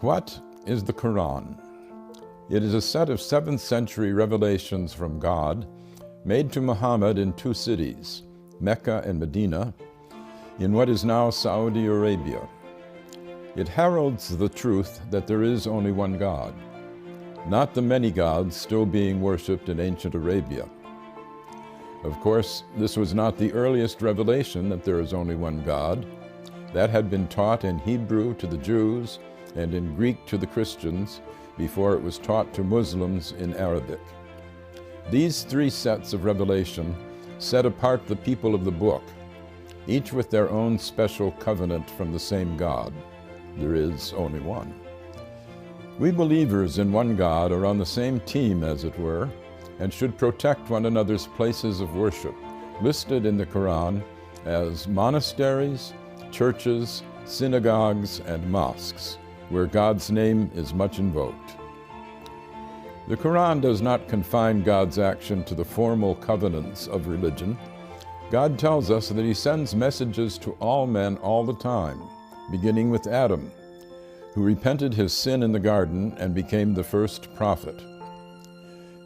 What is the Quran? It is a set of 7th century revelations from God made to Muhammad in 2 cities, Mecca and Medina, in what is now Saudi Arabia. It heralds the truth that there is only one God, not the many gods still being worshipped in ancient Arabia. Of course, this was not the earliest revelation that there is only one God. That had been taught in Hebrew to the Jews and in Greek to the Christians before it was taught to Muslims in Arabic. These 3 sets of revelation set apart the people of the book, each with their own special covenant from the same God. There is only one. We believers in one God are on the same team, as it were, and should protect one another's places of worship, listed in the Quran as monasteries, churches, synagogues, and mosques, where God's name is much invoked. The Quran does not confine God's action to the formal covenants of religion. God tells us that He sends messages to all men all the time, beginning with Adam, who repented his sin in the garden and became the first prophet.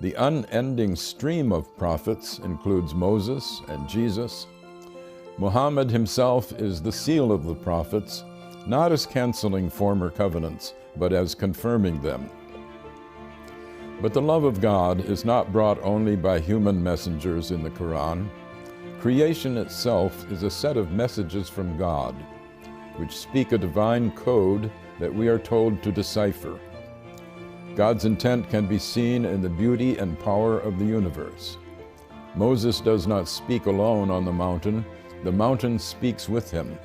The unending stream of prophets includes Moses and Jesus. Muhammad himself is the seal of the prophets, not as canceling former covenants, but as confirming them. But the love of God is not brought only by human messengers in the Quran. Creation itself is a set of messages from God, which speak a divine code that we are told to decipher. God's intent can be seen in the beauty and power of the universe. Moses does not speak alone on the mountain speaks with him.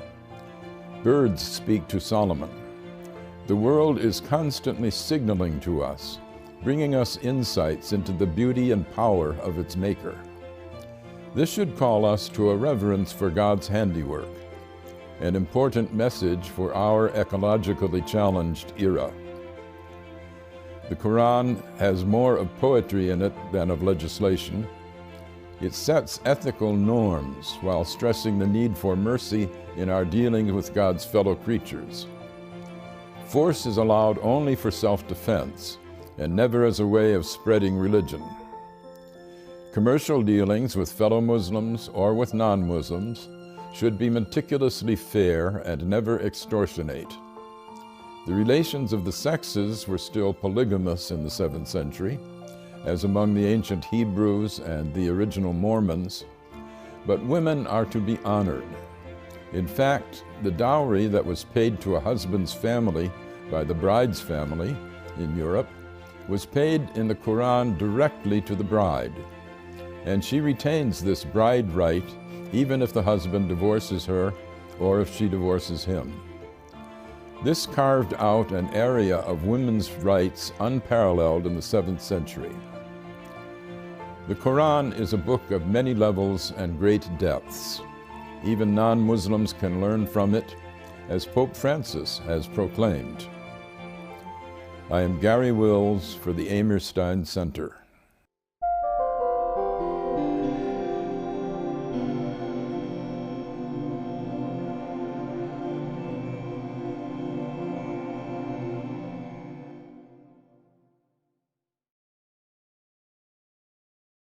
Birds speak to Solomon. The world is constantly signaling to us, bringing us insights into the beauty and power of its maker. This should call us to a reverence for God's handiwork, an important message for our ecologically challenged era. The Quran has more of poetry in it than of legislation. It sets ethical norms while stressing the need for mercy in our dealings with God's fellow creatures. Force is allowed only for self-defense and never as a way of spreading religion. Commercial dealings with fellow Muslims or with non-Muslims should be meticulously fair and never extortionate. The relations of the sexes were still polygamous in the 7th century, as among the ancient Hebrews and the original Mormons, but women are to be honored. In fact, the dowry that was paid to a husband's family by the bride's family in Europe was paid in the Quran directly to the bride, and she retains this bride right even if the husband divorces her or if she divorces him. This carved out an area of women's rights unparalleled in the 7th century. The Quran is a book of many levels and great depths. Even non-Muslims can learn from it, as Pope Francis has proclaimed. I am Gary Wills for the Amir Stein Center.